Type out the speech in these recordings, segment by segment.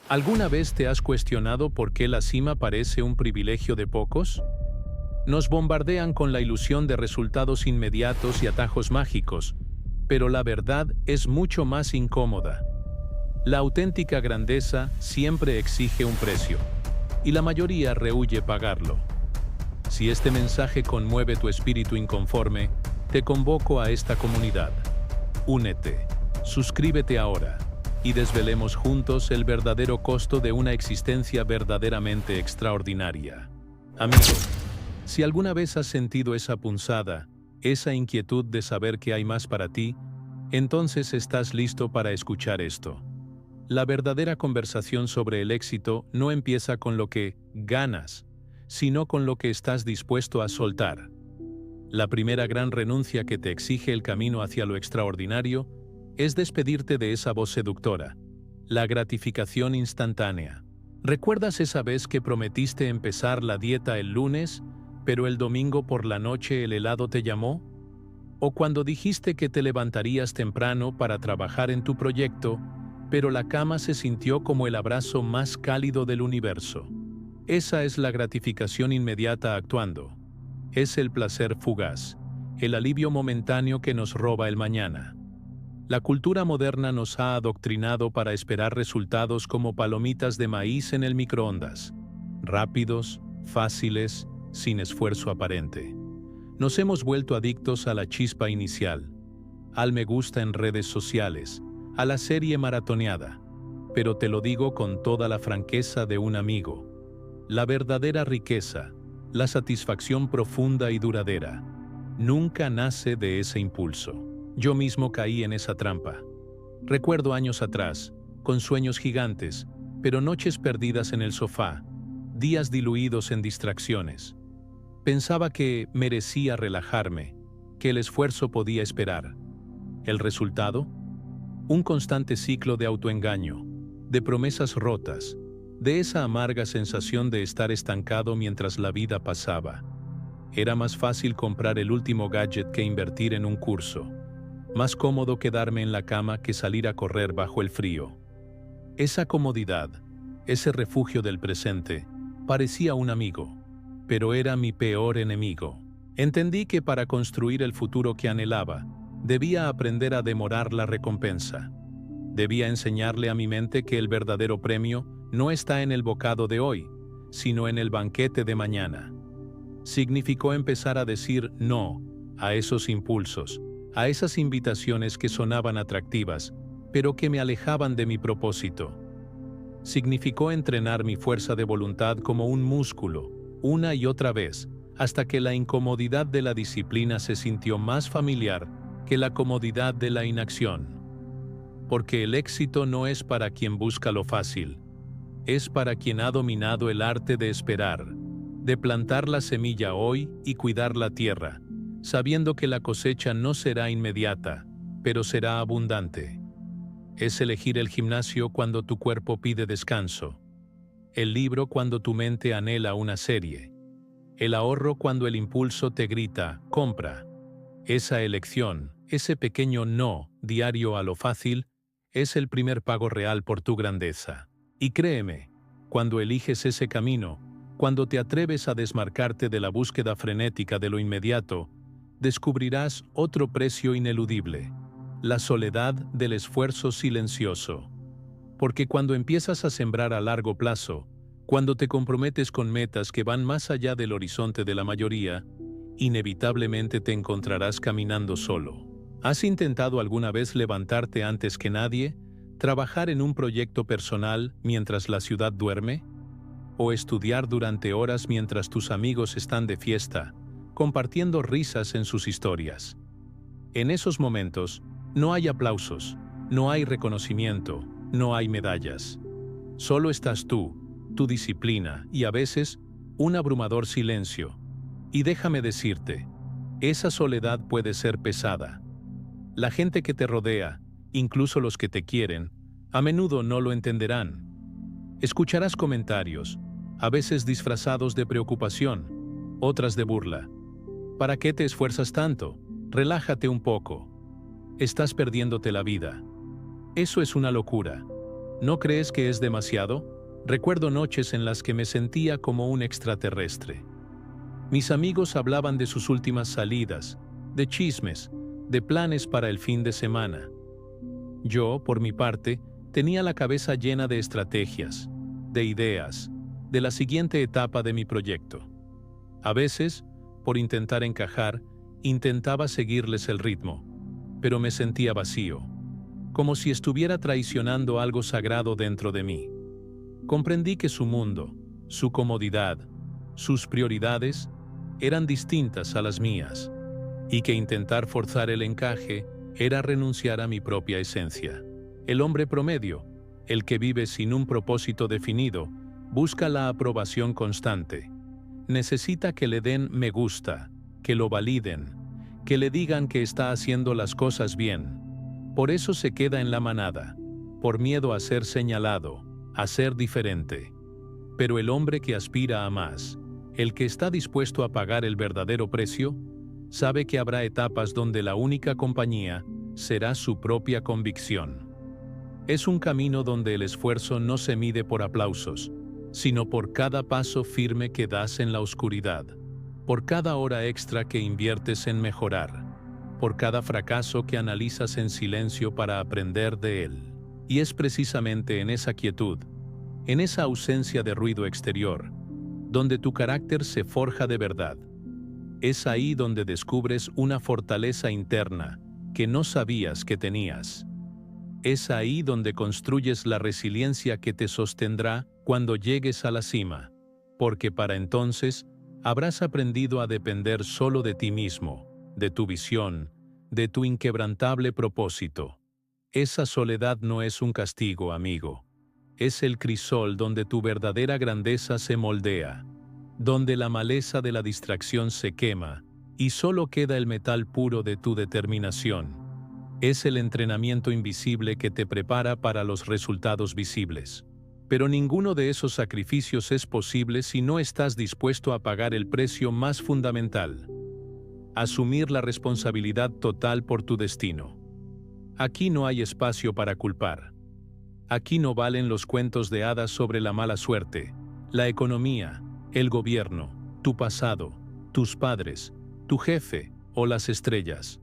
¿Alguna vez te has cuestionado por qué la cima parece un privilegio de pocos? Nos bombardean con la ilusión de resultados inmediatos y atajos mágicos, pero la verdad es mucho más incómoda. La auténtica grandeza siempre exige un precio, y la mayoría rehúye pagarlo. Si este mensaje conmueve tu espíritu inconforme, te convoco a esta comunidad. Únete, suscríbete ahora, y desvelemos juntos el verdadero costo de una existencia verdaderamente extraordinaria. Amigo, si alguna vez has sentido esa punzada, esa inquietud de saber que hay más para ti, entonces estás listo para escuchar esto. La verdadera conversación sobre el éxito no empieza con lo que ganas, sino con lo que estás dispuesto a soltar. La primera gran renuncia que te exige el camino hacia lo extraordinario es despedirte de esa voz seductora, la gratificación instantánea. ¿Recuerdas esa vez que prometiste empezar la dieta el lunes, pero el domingo por la noche el helado te llamó? ¿O cuando dijiste que te levantarías temprano para trabajar en tu proyecto, pero la cama se sintió como el abrazo más cálido del universo? Esa es la gratificación inmediata actuando. Es el placer fugaz, el alivio momentáneo que nos roba el mañana. La cultura moderna nos ha adoctrinado para esperar resultados como palomitas de maíz en el microondas, rápidos, fáciles, sin esfuerzo aparente. Nos hemos vuelto adictos a la chispa inicial, al me gusta en redes sociales, a la serie maratoneada. Pero te lo digo con toda la franqueza de un amigo. La verdadera riqueza, la satisfacción profunda y duradera, nunca nace de ese impulso. Yo mismo caí en esa trampa. Recuerdo años atrás, con sueños gigantes, pero noches perdidas en el sofá, días diluidos en distracciones. Pensaba que merecía relajarme, que el esfuerzo podía esperar. ¿El resultado? Un constante ciclo de autoengaño, de promesas rotas, de esa amarga sensación de estar estancado mientras la vida pasaba. Era más fácil comprar el último gadget que invertir en un curso. Más cómodo quedarme en la cama que salir a correr bajo el frío. Esa comodidad, ese refugio del presente, parecía un amigo, pero era mi peor enemigo. Entendí que para construir el futuro que anhelaba, debía aprender a demorar la recompensa. Debía enseñarle a mi mente que el verdadero premio no está en el bocado de hoy, sino en el banquete de mañana. Significó empezar a decir no a esos impulsos, a esas invitaciones que sonaban atractivas, pero que me alejaban de mi propósito. Significó entrenar mi fuerza de voluntad como un músculo, una y otra vez, hasta que la incomodidad de la disciplina se sintió más familiar que la comodidad de la inacción. Porque el éxito no es para quien busca lo fácil, es para quien ha dominado el arte de esperar, de plantar la semilla hoy y cuidar la tierra, sabiendo que la cosecha no será inmediata, pero será abundante. Es elegir el gimnasio cuando tu cuerpo pide descanso, el libro cuando tu mente anhela una serie, el ahorro cuando el impulso te grita, compra. Esa elección, ese pequeño no diario a lo fácil, es el primer pago real por tu grandeza. Y créeme, cuando eliges ese camino, cuando te atreves a desmarcarte de la búsqueda frenética de lo inmediato, descubrirás otro precio ineludible, la soledad del esfuerzo silencioso. Porque cuando empiezas a sembrar a largo plazo, cuando te comprometes con metas que van más allá del horizonte de la mayoría, inevitablemente te encontrarás caminando solo. ¿Has intentado alguna vez levantarte antes que nadie, trabajar en un proyecto personal mientras la ciudad duerme? ¿O estudiar durante horas mientras tus amigos están de fiesta, compartiendo risas en sus historias? En esos momentos, no hay aplausos, no hay reconocimiento, no hay medallas. Solo estás tú, tu disciplina y a veces, un abrumador silencio. Y déjame decirte, esa soledad puede ser pesada. La gente que te rodea, incluso los que te quieren, a menudo no lo entenderán. Escucharás comentarios, a veces disfrazados de preocupación, otras de burla. ¿Para qué te esfuerzas tanto? Relájate un poco. Estás perdiéndote la vida. Eso es una locura. ¿No crees que es demasiado? Recuerdo noches en las que me sentía como un extraterrestre. Mis amigos hablaban de sus últimas salidas, de chismes, de planes para el fin de semana. Yo, por mi parte, tenía la cabeza llena de estrategias, de ideas, de la siguiente etapa de mi proyecto. A veces, por intentar encajar, intentaba seguirles el ritmo, pero me sentía vacío, como si estuviera traicionando algo sagrado dentro de mí. Comprendí que su mundo, su comodidad, sus prioridades eran distintas a las mías, y que intentar forzar el encaje era renunciar a mi propia esencia. El hombre promedio, el que vive sin un propósito definido, busca la aprobación constante. Necesita que le den me gusta, que lo validen, que le digan que está haciendo las cosas bien. Por eso se queda en la manada, por miedo a ser señalado, a ser diferente. Pero el hombre que aspira a más, el que está dispuesto a pagar el verdadero precio, sabe que habrá etapas donde la única compañía será su propia convicción. Es un camino donde el esfuerzo no se mide por aplausos, sino por cada paso firme que das en la oscuridad, por cada hora extra que inviertes en mejorar, por cada fracaso que analizas en silencio para aprender de él. Y es precisamente en esa quietud, en esa ausencia de ruido exterior, donde tu carácter se forja de verdad. Es ahí donde descubres una fortaleza interna que no sabías que tenías. Es ahí donde construyes la resiliencia que te sostendrá cuando llegues a la cima, porque para entonces habrás aprendido a depender solo de ti mismo, de tu visión, de tu inquebrantable propósito. Esa soledad no es un castigo, amigo. Es el crisol donde tu verdadera grandeza se moldea, donde la maleza de la distracción se quema y solo queda el metal puro de tu determinación. Es el entrenamiento invisible que te prepara para los resultados visibles. Pero ninguno de esos sacrificios es posible si no estás dispuesto a pagar el precio más fundamental: asumir la responsabilidad total por tu destino. Aquí no hay espacio para culpar. Aquí no valen los cuentos de hadas sobre la mala suerte, la economía, el gobierno, tu pasado, tus padres, tu jefe o las estrellas.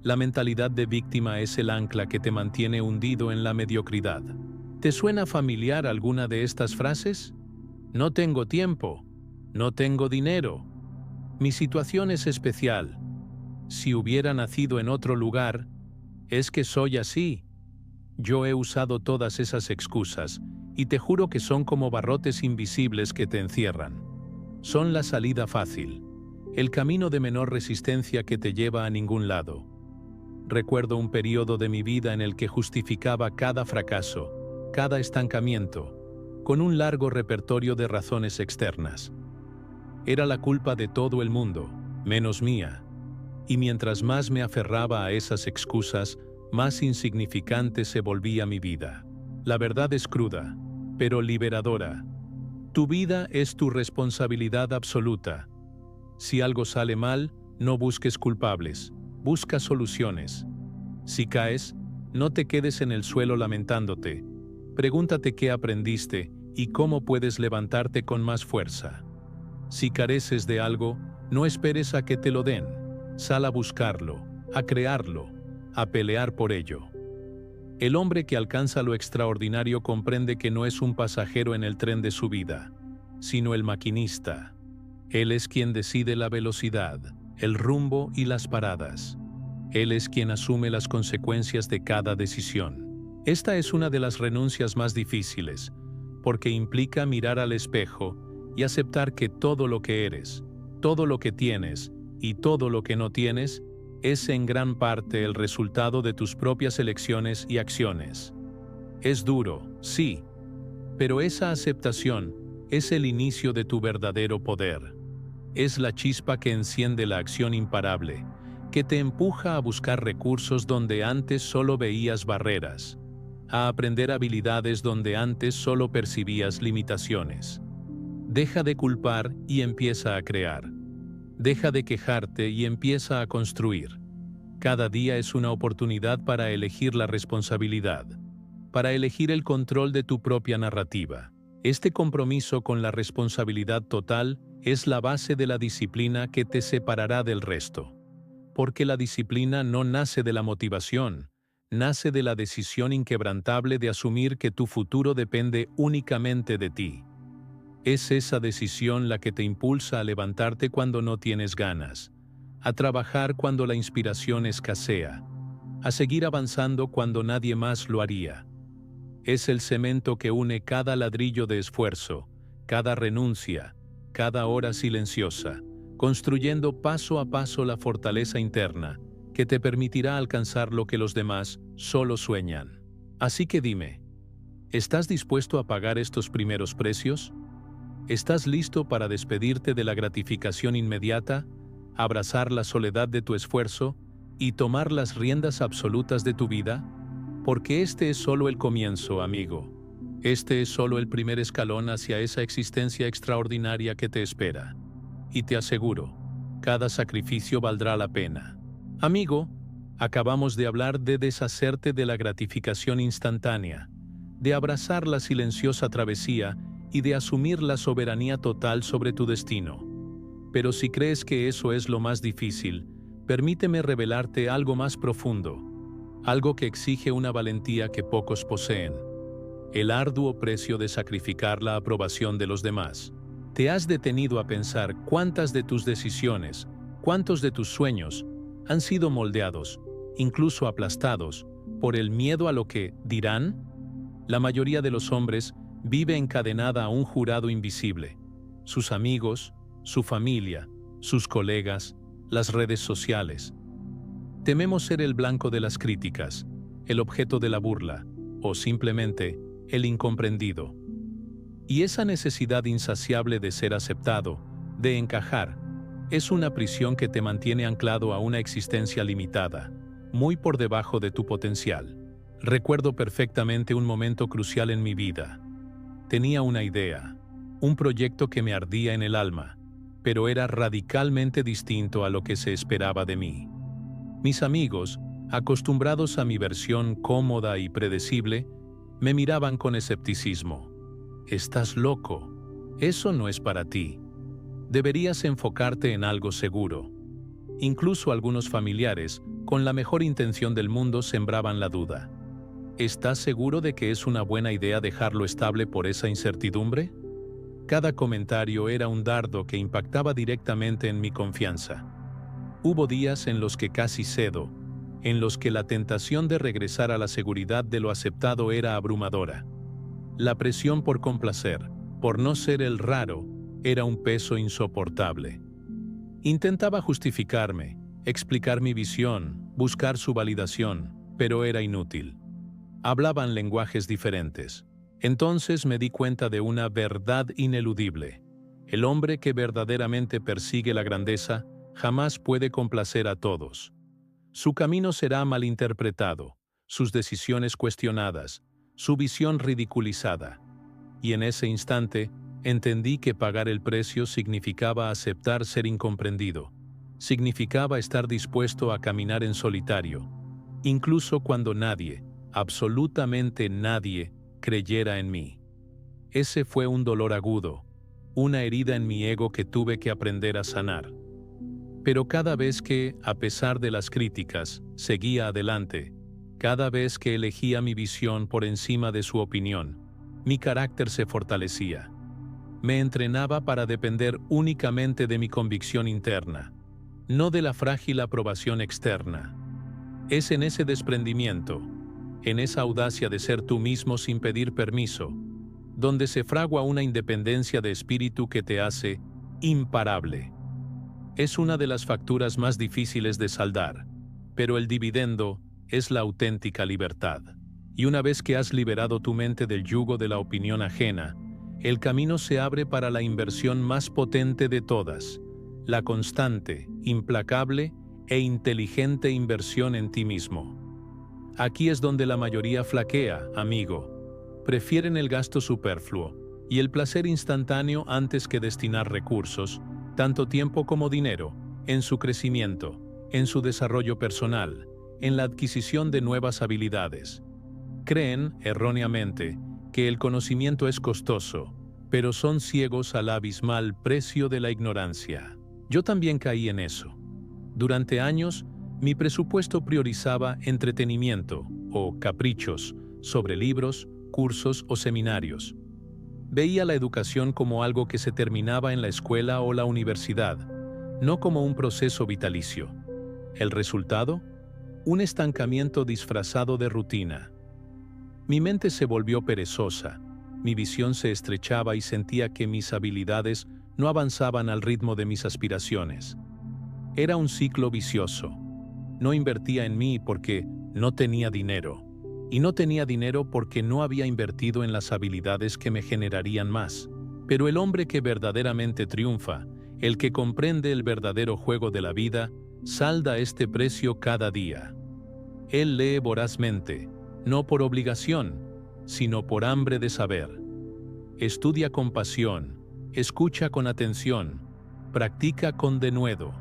La mentalidad de víctima es el ancla que te mantiene hundido en la mediocridad. ¿Te suena familiar alguna de estas frases? No tengo tiempo. No tengo dinero. Mi situación es especial. Si hubiera nacido en otro lugar, es que soy así. Yo he usado todas esas excusas y te juro que son como barrotes invisibles que te encierran. Son la salida fácil, el camino de menor resistencia que te lleva a ningún lado. Recuerdo un periodo de mi vida en el que justificaba cada fracaso, cada estancamiento, con un largo repertorio de razones externas. Era la culpa de todo el mundo, menos mía. Y mientras más me aferraba a esas excusas, más insignificante se volvía mi vida. La verdad es cruda, pero liberadora. Tu vida es tu responsabilidad absoluta. Si algo sale mal, no busques culpables, busca soluciones. Si caes, no te quedes en el suelo lamentándote. Pregúntate qué aprendiste y cómo puedes levantarte con más fuerza. Si careces de algo, no esperes a que te lo den. Sal a buscarlo, a crearlo, a pelear por ello. El hombre que alcanza lo extraordinario comprende que no es un pasajero en el tren de su vida, sino el maquinista. Él es quien decide la velocidad, el rumbo y las paradas. Él es quien asume las consecuencias de cada decisión. Esta es una de las renuncias más difíciles, porque implica mirar al espejo y aceptar que todo lo que eres, todo lo que tienes y todo lo que no tienes es en gran parte el resultado de tus propias elecciones y acciones. Es duro, sí, pero esa aceptación es el inicio de tu verdadero poder. Es la chispa que enciende la acción imparable, que te empuja a buscar recursos donde antes solo veías barreras, a aprender habilidades donde antes solo percibías limitaciones. Deja de culpar y empieza a crear. Deja de quejarte y empieza a construir. Cada día es una oportunidad para elegir la responsabilidad. para elegir el control de tu propia narrativa. Este compromiso con la responsabilidad total es la base de la disciplina que te separará del resto. Porque la disciplina no nace de la motivación, nace de la decisión inquebrantable de asumir que tu futuro depende únicamente de ti. Es esa decisión la que te impulsa a levantarte cuando no tienes ganas, a trabajar cuando la inspiración escasea, a seguir avanzando cuando nadie más lo haría. Es el cemento que une cada ladrillo de esfuerzo, cada renuncia, cada hora silenciosa, construyendo paso a paso la fortaleza interna que te permitirá alcanzar lo que los demás solo sueñan. Así que dime, ¿estás dispuesto a pagar estos primeros precios? ¿Estás listo para despedirte de la gratificación inmediata, abrazar la soledad de tu esfuerzo y tomar las riendas absolutas de tu vida? Porque este es solo el comienzo, amigo. Este es solo el primer escalón hacia esa existencia extraordinaria que te espera. Y te aseguro, cada sacrificio valdrá la pena. Amigo, acabamos de hablar de deshacerte de la gratificación instantánea, de abrazar la silenciosa travesía y de asumir la soberanía total sobre tu destino. Pero si crees que eso es lo más difícil, permíteme revelarte algo más profundo, algo que exige una valentía que pocos poseen: el arduo precio de sacrificar la aprobación de los demás. ¿Te has detenido a pensar cuántas de tus decisiones, cuántos de tus sueños han sido moldeados, incluso aplastados, por el miedo a lo que dirán? La mayoría de los hombres vive encadenada a un jurado invisible: sus amigos, su familia, sus colegas, las redes sociales. Tememos ser el blanco de las críticas, el objeto de la burla, o simplemente el incomprendido. Y esa necesidad insaciable de ser aceptado, de encajar, es una prisión que te mantiene anclado a una existencia limitada, muy por debajo de tu potencial. Recuerdo perfectamente un momento crucial en mi vida. Tenía una idea, un proyecto que me ardía en el alma, pero era radicalmente distinto a lo que se esperaba de mí. Mis amigos, acostumbrados a mi versión cómoda y predecible, me miraban con escepticismo. «Estás loco. Eso no es para ti. Deberías enfocarte en algo seguro». Incluso algunos familiares, con la mejor intención del mundo, sembraban la duda. ¿Estás seguro de que es una buena idea dejarlo estable por esa incertidumbre? Cada comentario era un dardo que impactaba directamente en mi confianza. Hubo días en los que casi cedo, en los que la tentación de regresar a la seguridad de lo aceptado era abrumadora. La presión por complacer, por no ser el raro, era un peso insoportable. Intentaba justificarme, explicar mi visión, buscar su validación, pero era inútil. Hablaban lenguajes diferentes. Entonces me di cuenta de una verdad ineludible: el hombre que verdaderamente persigue la grandeza jamás puede complacer a todos. Su camino será malinterpretado, sus decisiones cuestionadas, su visión ridiculizada. Y en ese instante entendí que pagar el precio significaba aceptar ser incomprendido, significaba estar dispuesto a caminar en solitario, incluso cuando nadie, absolutamente nadie, creyera en mí. Ese fue un dolor agudo, una herida en mi ego que tuve que aprender a sanar. Pero cada vez que, a pesar de las críticas, seguía adelante, cada vez que elegía mi visión por encima de su opinión, mi carácter se fortalecía. Me entrenaba para depender únicamente de mi convicción interna, no de la frágil aprobación externa. Es en ese desprendimiento, en esa audacia de ser tú mismo sin pedir permiso, donde se fragua una independencia de espíritu que te hace imparable. Es una de las facturas más difíciles de saldar, pero el dividendo es la auténtica libertad. Y una vez que has liberado tu mente del yugo de la opinión ajena, el camino se abre para la inversión más potente de todas, la constante, implacable e inteligente inversión en ti mismo. Aquí es donde la mayoría flaquea, amigo. Prefieren el gasto superfluo y el placer instantáneo antes que destinar recursos, tanto tiempo como dinero, en su crecimiento, en su desarrollo personal, en la adquisición de nuevas habilidades. Creen, erróneamente, que el conocimiento es costoso, pero son ciegos al abismal precio de la ignorancia. Yo también caí en eso. Durante años, mi presupuesto priorizaba entretenimiento o caprichos sobre libros, cursos o seminarios. Veía la educación como algo que se terminaba en la escuela o la universidad, no como un proceso vitalicio. ¿El resultado? Un estancamiento disfrazado de rutina. Mi mente se volvió perezosa, mi visión se estrechaba y sentía que mis habilidades no avanzaban al ritmo de mis aspiraciones. Era un ciclo vicioso. No invertía en mí porque no tenía dinero. Y no tenía dinero porque no había invertido en las habilidades que me generarían más. Pero el hombre que verdaderamente triunfa, el que comprende el verdadero juego de la vida, salda este precio cada día. Él lee vorazmente, no por obligación, sino por hambre de saber. Estudia con pasión, escucha con atención, practica con denuedo.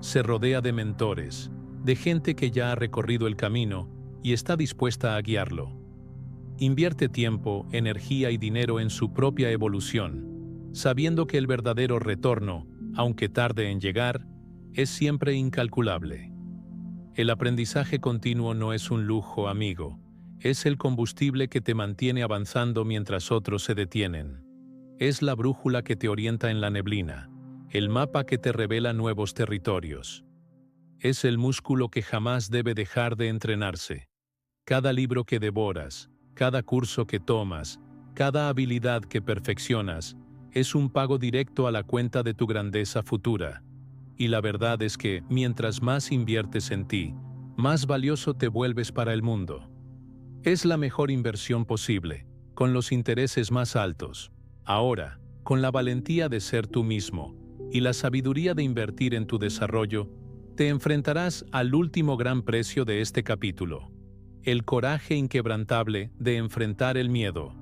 Se rodea de mentores, de gente que ya ha recorrido el camino y está dispuesta a guiarlo. Invierte tiempo, energía y dinero en su propia evolución, sabiendo que el verdadero retorno, aunque tarde en llegar, es siempre incalculable. El aprendizaje continuo no es un lujo, amigo, es el combustible que te mantiene avanzando mientras otros se detienen. Es la brújula que te orienta en la neblina, el mapa que te revela nuevos territorios. Es el músculo que jamás debe dejar de entrenarse. Cada libro que devoras, cada curso que tomas, cada habilidad que perfeccionas, es un pago directo a la cuenta de tu grandeza futura. Y la verdad es que, mientras más inviertes en ti, más valioso te vuelves para el mundo. Es la mejor inversión posible, con los intereses más altos. Ahora, con la valentía de ser tú mismo y la sabiduría de invertir en tu desarrollo, te enfrentarás al último gran precio de este capítulo. El coraje inquebrantable de enfrentar el miedo.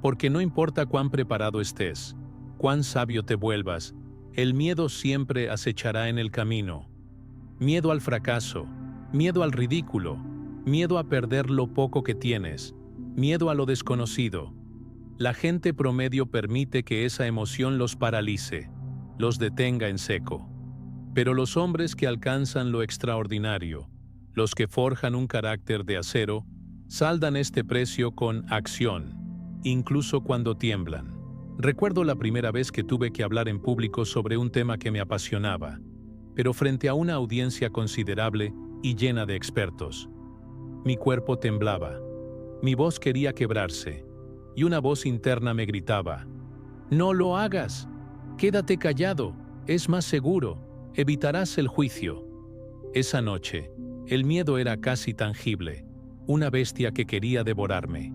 Porque no importa cuán preparado estés, cuán sabio te vuelvas, el miedo siempre acechará en el camino. Miedo al fracaso, miedo al ridículo, miedo a perder lo poco que tienes, miedo a lo desconocido. La gente promedio permite que esa emoción los paralice, los detenga en seco. Pero los hombres que alcanzan lo extraordinario, los que forjan un carácter de acero, saldan este precio con acción, incluso cuando tiemblan. Recuerdo la primera vez que tuve que hablar en público sobre un tema que me apasionaba, pero frente a una audiencia considerable y llena de expertos. Mi cuerpo temblaba, mi voz quería quebrarse, y una voz interna me gritaba: «No lo hagas, quédate callado, es más seguro, evitarás el juicio». Esa noche, el miedo era casi tangible, una bestia que quería devorarme.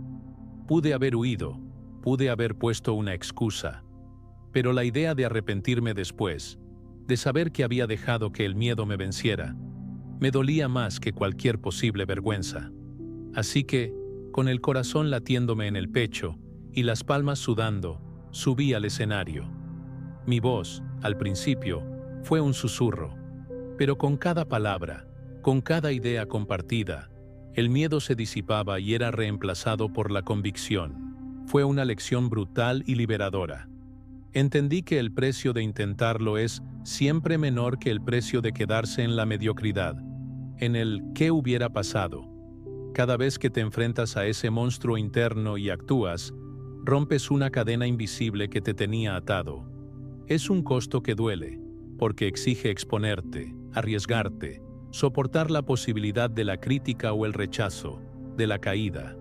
Pude haber huido, pude haber puesto una excusa, pero la idea de arrepentirme después, de saber que había dejado que el miedo me venciera, me dolía más que cualquier posible vergüenza. Así que, con el corazón latiéndome en el pecho y las palmas sudando, subí al escenario. Mi voz, al principio, fue un susurro, pero con cada palabra, con cada idea compartida, el miedo se disipaba y era reemplazado por la convicción. Fue una lección brutal y liberadora. Entendí que el precio de intentarlo es siempre menor que el precio de quedarse en la mediocridad, en el «¿qué hubiera pasado?». Cada vez que te enfrentas a ese monstruo interno y actúas, rompes una cadena invisible que te tenía atado. Es un costo que duele, porque exige exponerte, arriesgarte, soportar la posibilidad de la crítica o el rechazo, de la caída.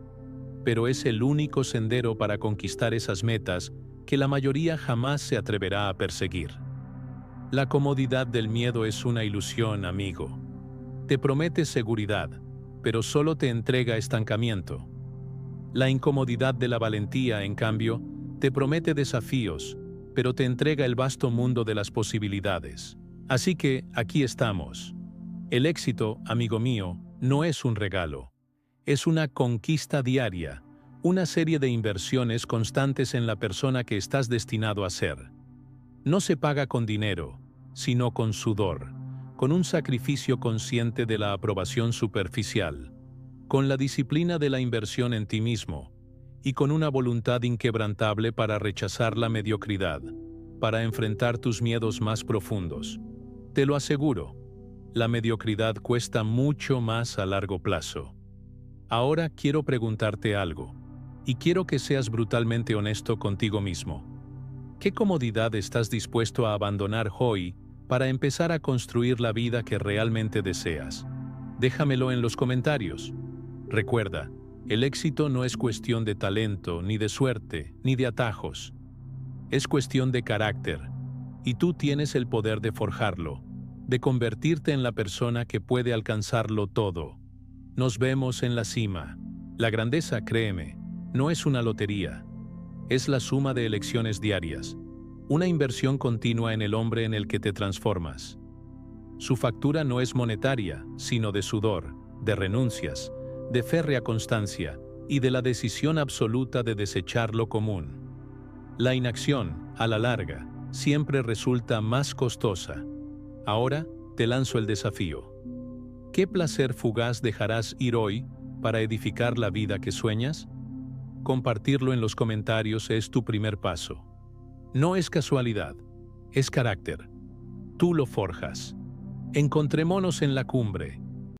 Pero es el único sendero para conquistar esas metas que la mayoría jamás se atreverá a perseguir. La comodidad del miedo es una ilusión, amigo. Te promete seguridad, pero solo te entrega estancamiento. La incomodidad de la valentía, en cambio, te promete desafíos, pero te entrega el vasto mundo de las posibilidades. Así que, aquí estamos. El éxito, amigo mío, no es un regalo. Es una conquista diaria, una serie de inversiones constantes en la persona que estás destinado a ser. No se paga con dinero, sino con sudor, con un sacrificio consciente de la aprobación superficial. con la disciplina de la inversión en ti mismo y con una voluntad inquebrantable para rechazar la mediocridad, para enfrentar tus miedos más profundos. Te lo aseguro, la mediocridad cuesta mucho más a largo plazo. Ahora quiero preguntarte algo, y quiero que seas brutalmente honesto contigo mismo. ¿Qué comodidad estás dispuesto a abandonar hoy para empezar a construir la vida que realmente deseas? Déjamelo en los comentarios. Recuerda, el éxito no es cuestión de talento, ni de suerte, ni de atajos. Es cuestión de carácter, y tú tienes el poder de forjarlo, de convertirte en la persona que puede alcanzarlo todo. Nos vemos en la cima. La grandeza, créeme, no es una lotería. Es la suma de elecciones diarias, una inversión continua en el hombre en el que te transformas. Su factura no es monetaria, sino de sudor, de renuncias, de férrea constancia y de la decisión absoluta de desechar lo común. La inacción, a la larga, siempre resulta más costosa. Ahora te lanzo el desafío. ¿Qué placer fugaz dejarás ir hoy para edificar la vida que sueñas? Compartirlo en los comentarios es tu primer paso. No es casualidad, es carácter. Tú lo forjas. Encontrémonos en la cumbre.